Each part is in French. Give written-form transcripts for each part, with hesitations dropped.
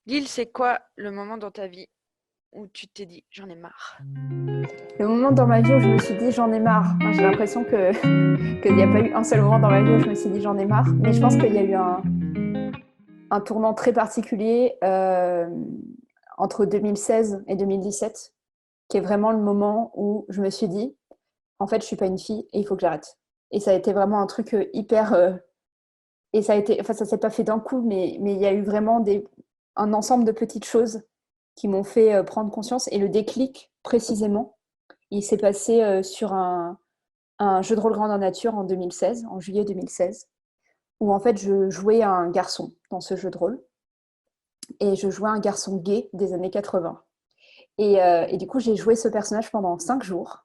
Lille, c'est quoi le moment dans ta vie où tu t'es dit j'en ai marre? Le moment dans ma vie où je me suis dit j'en ai marre. Enfin, j'ai l'impression que qu'il n'y a pas eu un seul moment dans ma vie où je me suis dit j'en ai marre. Mais je pense qu'il y a eu un tournant très particulier entre 2016 et 2017, qui est vraiment le moment où je me suis dit en fait je suis pas une fille et il faut que j'arrête. Et ça a été vraiment un truc hyper et ça a été, enfin ça s'est pas fait d'un coup, mais il y a eu vraiment un ensemble de petites choses qui m'ont fait prendre conscience. Et le déclic précisément, il s'est passé sur un jeu de rôle grandeur nature en 2016, en juillet 2016, où en fait je jouais un garçon dans ce jeu de rôle, et je jouais un garçon gay des années 80. Et du coup, j'ai joué ce personnage pendant 5 jours,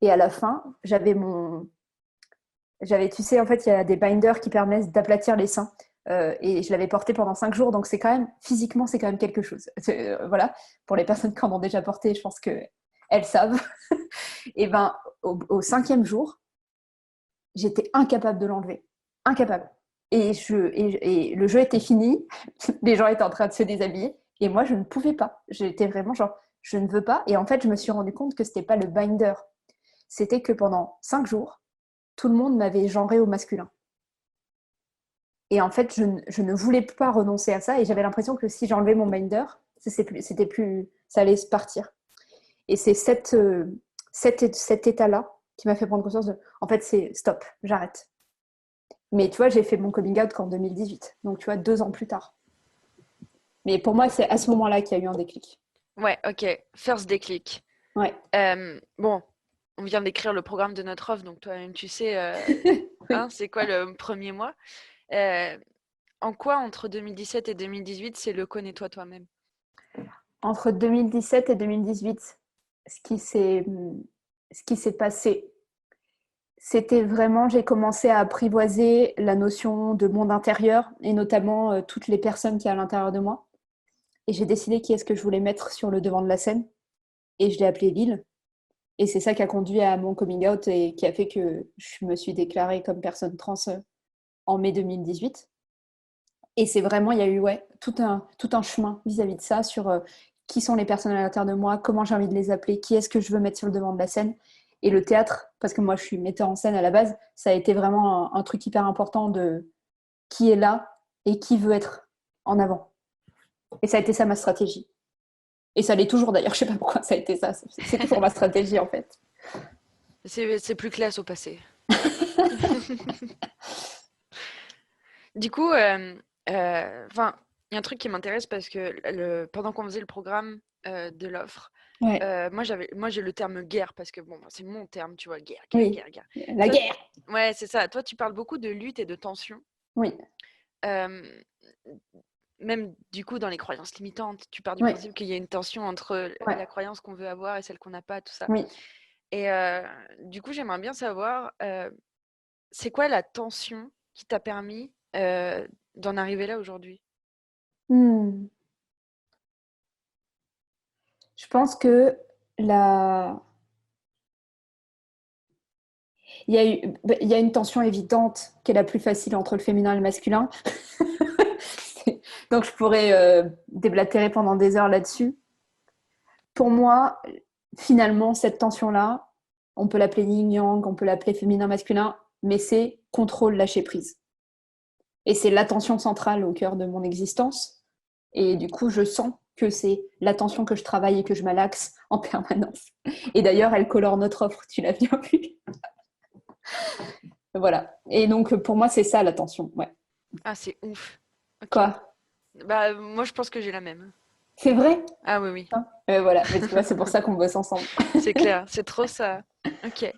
et à la fin, tu sais, en fait, il y a des binders qui permettent d'aplatir les seins. Et je l'avais porté pendant 5 jours, donc c'est quand même, physiquement, c'est quand même quelque chose. Voilà, pour les personnes qui en ont déjà porté, je pense qu'elles savent. Et ben, au 5e jour, j'étais incapable de l'enlever. Incapable. Et le jeu était fini, les gens étaient en train de se déshabiller, et moi, je ne pouvais pas. J'étais vraiment genre, je ne veux pas. Et en fait, je me suis rendu compte que c'était pas le binder. C'était que pendant 5 jours, tout le monde m'avait genré au masculin. Et en fait, je ne voulais pas renoncer à ça, et j'avais l'impression que si j'enlevais mon binder, c'était plus, ça allait se partir. Et c'est cet état-là qui m'a fait prendre conscience de, en fait, c'est stop, j'arrête. Mais tu vois, j'ai fait mon coming out qu'en 2018. Donc, tu vois, 2 ans plus tard. Mais pour moi, c'est à ce moment-là qu'il y a eu un déclic. Ouais, ok. First déclic. Ouais. Bon, on vient d'écrire le programme de notre offre, donc toi-même tu sais, Oui. hein, c'est quoi le premier mois. Euh, En quoi entre 2017 et 2018 c'est le connais-toi toi-même? Entre 2017 et 2018, ce qui s'est, ce qui s'est passé, c'était vraiment, j'ai commencé à apprivoiser la notion de monde intérieur, et notamment toutes les personnes qui y a à l'intérieur de moi. Et j'ai décidé qui est-ce que je voulais mettre sur le devant de la scène. Et je l'ai appelé Lille. Et c'est ça qui a conduit à mon coming out et qui a fait que je me suis déclarée comme personne trans en mai 2018. Et c'est vraiment, il y a eu ouais, tout un chemin vis-à-vis de ça sur qui sont les personnes à l'intérieur de moi, comment j'ai envie de les appeler, qui est-ce que je veux mettre sur le devant de la scène. Et le théâtre, parce que moi je suis metteur en scène à la base, ça a été vraiment un truc hyper important de qui est là et qui veut être en avant. Et ça a été ça ma stratégie. Et ça l'est toujours d'ailleurs, je sais pas pourquoi ça a été ça. C'est toujours ma stratégie en fait. C'est plus classe au passé. Du coup, enfin, il y a un truc qui m'intéresse parce que pendant qu'on faisait le programme de l'offre, Ouais, moi j'ai le terme guerre parce que bon, c'est mon terme, tu vois, guerre, guerre, oui. guerre, guerre. La Toi, guerre. ouais, c'est ça. Toi, tu parles beaucoup de lutte et de tension. Oui, Euh, Même du coup, dans les croyances limitantes, tu pars du oui, principe qu'il y a une tension entre ouais, la croyance qu'on veut avoir et celle qu'on n'a pas, tout ça. oui. Et du coup, j'aimerais bien savoir, c'est quoi la tension qui t'a permis d'en arriver là aujourd'hui? Hmm. Je pense que la... il y a une tension évidente qui est la plus facile entre le féminin et le masculin. Donc je pourrais déblatérer pendant des heures là-dessus. Pour moi, finalement, cette tension-là, on peut l'appeler yin-yang, on peut l'appeler féminin-masculin, mais c'est contrôle, lâcher prise. Et c'est l'attention centrale au cœur de mon existence. Et du coup, je sens que c'est l'attention que je travaille et que je malaxe en permanence. Et d'ailleurs, elle colore notre offre, tu l'as bien vu. Voilà. Et donc, pour moi, c'est ça l'attention. Ouais. Ah, c'est ouf. Ok. Quoi? Bah, moi, je pense que j'ai la même. C'est vrai? Ah oui, oui, Hein. Voilà. Mais tu vois, c'est pour ça qu'on bosse ensemble. c'est clair, c'est trop ça. Ok.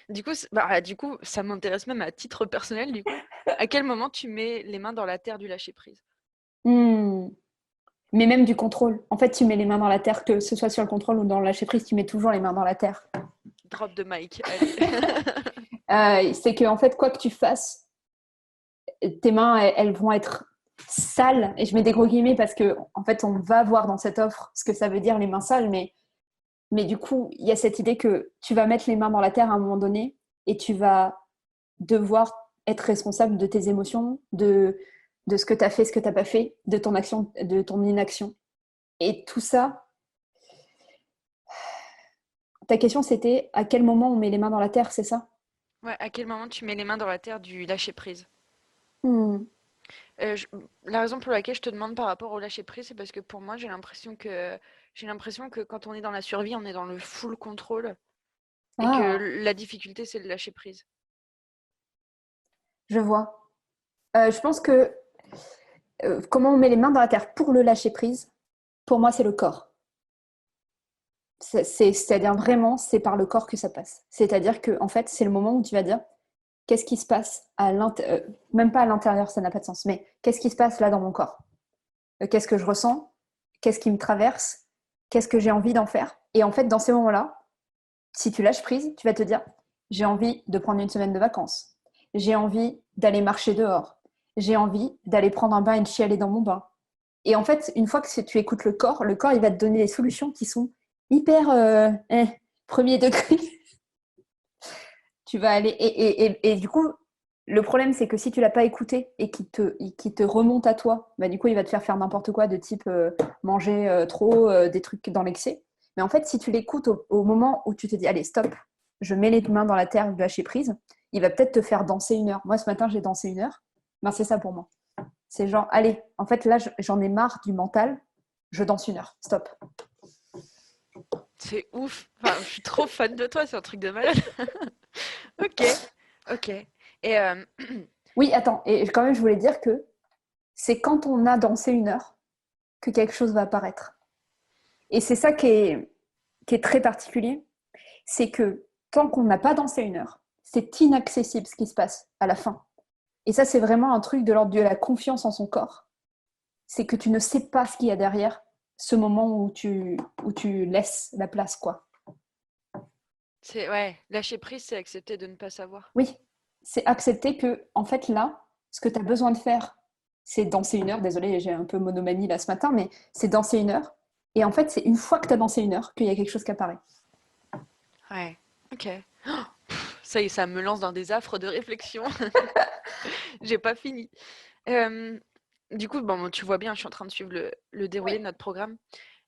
Du coup, ça m'intéresse même à titre personnel, du coup. À quel moment tu mets les mains dans la terre du lâcher prise? Hmm. Mais même du contrôle. En fait, tu mets les mains dans la terre, que ce soit sur le contrôle ou dans le lâcher prise, tu mets toujours les mains dans la terre. Drop de mic, allez. C'est que, en fait, quoi que tu fasses, tes mains, elles vont être sales. Et je mets des gros guillemets parce que, en fait, on va voir dans cette offre ce que ça veut dire les mains sales. Mais du coup, il y a cette idée que tu vas mettre les mains dans la terre à un moment donné et tu vas devoir être responsable de tes émotions, de ce que tu as fait, ce que tu n'as pas fait, de ton action, de ton inaction. Et tout ça, ta question c'était à quel moment on met les mains dans la terre, c'est ça? Ouais, à quel moment tu mets les mains dans la terre du lâcher prise? Hmm. Euh, je- La raison pour laquelle je te demande par rapport au lâcher prise, c'est parce que pour moi, j'ai l'impression que quand on est dans la survie, on est dans le full contrôle et que Ah, la difficulté, c'est le lâcher prise. je vois. Je pense que comment on met les mains dans la terre pour le lâcher prise, pour moi, c'est le corps. C'est-à-dire vraiment, c'est par le corps que ça passe. C'est-à-dire que en fait, c'est le moment où tu vas dire qu'est-ce qui se passe à l'intérieur, même pas à l'intérieur, ça n'a pas de sens, mais qu'est-ce qui se passe là dans mon corps? Qu'est-ce que je ressens? Qu'est-ce qui me traverse? Qu'est-ce que j'ai envie d'en faire? Et en fait, dans ces moments-là, si tu lâches prise, tu vas te dire j'ai envie de prendre une semaine de vacances. J'ai envie d'aller marcher dehors. J'ai envie d'aller prendre un bain et de chialer dans mon bain. Et en fait, une fois que tu écoutes le corps, il va te donner des solutions qui sont hyper premier degré. Tu vas aller. Et du coup, le problème, c'est que si tu l'as pas écouté et qu'il te remonte à toi, bah, du coup, il va te faire n'importe quoi de type manger trop, des trucs dans l'excès. Mais en fait, si tu l'écoutes au moment où tu te dis, allez, stop, je mets les mains dans la terre, je lâcher prise, il va peut-être te faire danser 1 heure. Moi, ce matin, j'ai dansé 1 heure. Ben, c'est ça pour moi. C'est genre, allez, en fait, là, j'en ai marre du mental, je danse 1 heure, stop. C'est ouf. Enfin, je suis trop fan de toi, c'est un truc de malade. Ok, ok. Et Oui, attends, et quand même, je voulais dire que c'est quand on a dansé 1 heure que quelque chose va apparaître. Et c'est ça qui est très particulier, c'est que tant qu'on n'a pas dansé 1 heure, c'est inaccessible ce qui se passe à la fin. Et ça, c'est vraiment un truc de l'ordre de la confiance en son corps. C'est que tu ne sais pas ce qu'il y a derrière ce moment où tu laisses la place, quoi. c'est ouais, lâcher prise, c'est accepter de ne pas savoir. Oui, c'est accepter que, en fait, là, ce que tu as besoin de faire, c'est danser 1 heure. Désolée, j'ai un peu monomanie là ce matin, mais c'est danser 1 heure. Et en fait, c'est une fois que tu as dansé 1 heure qu'il y a quelque chose qui apparaît. Ouais, ok. Ça y est, ça me lance dans des affres de réflexion. J'ai pas fini. Euh, du coup, bon, tu vois bien, je suis en train de suivre le déroulé Ouais. de notre programme.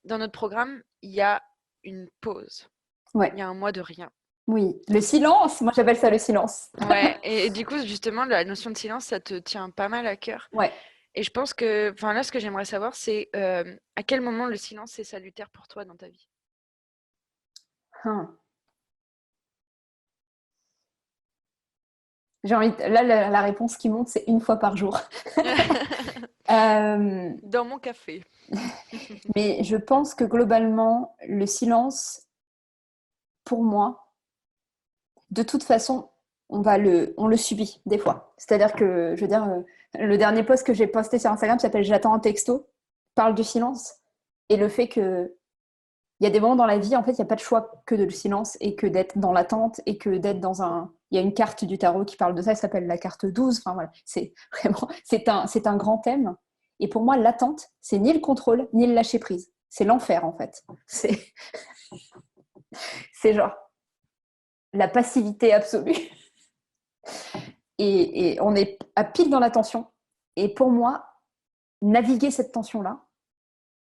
Dans notre programme, il y a une pause. Ouais. Il y a un mois de rien. Oui, le silence, moi j'appelle ça le silence. Ouais, et du coup, justement, la notion de silence, ça te tient pas mal à cœur. Ouais. Et je pense que, enfin là, ce que j'aimerais savoir, c'est à quel moment le silence est salutaire pour toi dans ta vie? Hum. J'ai envie là, la réponse qui monte, c'est 1 fois par jour. Euh, Dans mon café. mais je pense que globalement, le silence, pour moi, de toute façon, on le subit des fois. C'est-à-dire que, je veux dire, le dernier post que j'ai posté sur Instagram s'appelle J'attends un texto, parle du silence et le fait que il y a des moments dans la vie, en fait, il n'y a pas de choix que de le silence et que d'être dans l'attente et que d'être dans un. Il y a une carte du tarot qui parle de ça, elle s'appelle la carte 12. Enfin voilà, c'est vraiment, c'est un grand thème. Et pour moi, l'attente, c'est ni le contrôle, ni le lâcher prise. C'est l'enfer, en fait. C'est genre la passivité absolue. Et on est à pile dans la tension. Et pour moi, naviguer cette tension-là,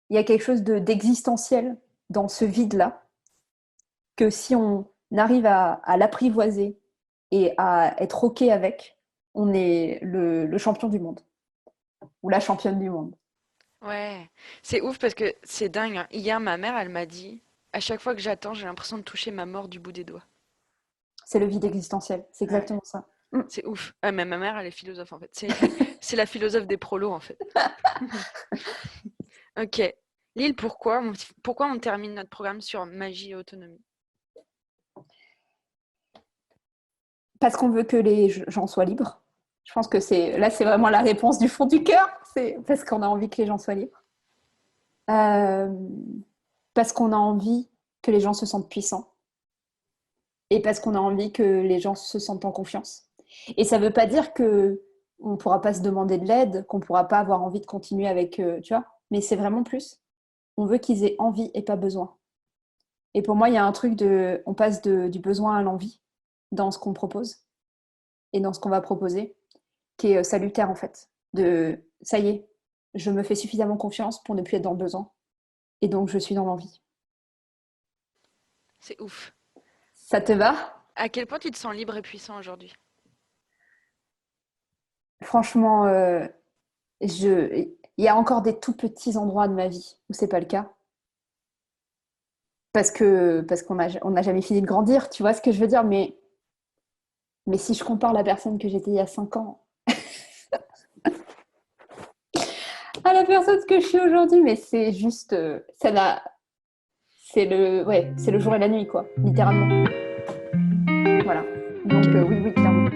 il y a quelque chose d'existentiel dans ce vide-là que si on arrive à l'apprivoiser et à être OK avec, on est le champion du monde ou la championne du monde. Ouais, c'est ouf parce que c'est dingue, hein. Hier, ma mère, elle m'a dit, à chaque fois que j'attends, j'ai l'impression de toucher ma mort du bout des doigts. C'est le vide existentiel, c'est Ouais, exactement ça. Mm. c'est ouf. Ouais, mais ma mère, elle est philosophe en fait. C'est la philosophe des prolos en fait. Ok. Lille, pourquoi on termine notre programme sur magie et autonomie? Parce qu'on veut que les gens soient libres. Je pense que c'est vraiment la réponse du fond du cœur. C'est parce qu'on a envie que les gens soient libres. Euh, parce qu'on a envie que les gens se sentent puissants et parce qu'on a envie que les gens se sentent en confiance. Et ça ne veut pas dire que on ne pourra pas se demander de l'aide, qu'on ne pourra pas avoir envie de continuer avec, tu vois, mais c'est vraiment plus. On veut qu'ils aient envie et pas besoin. Et pour moi, il y a un truc on passe du besoin à l'envie dans ce qu'on propose et dans ce qu'on va proposer, qui est salutaire en fait. ça y est, je me fais suffisamment confiance pour ne plus être dans le besoin. Et donc, je suis dans l'envie. C'est ouf. Ça te va? À quel point tu te sens libre et puissant aujourd'hui? Franchement, il y a encore des tout petits endroits de ma vie où c'est pas le cas. Parce qu'on n'a jamais fini de grandir, tu vois ce que je veux dire? Mais si je compare la personne que j'étais il y a 5 ans à la personne que je suis aujourd'hui, mais c'est juste, c'est le jour et la nuit, quoi, littéralement. Voilà. Donc, Ok. oui, oui, clairement.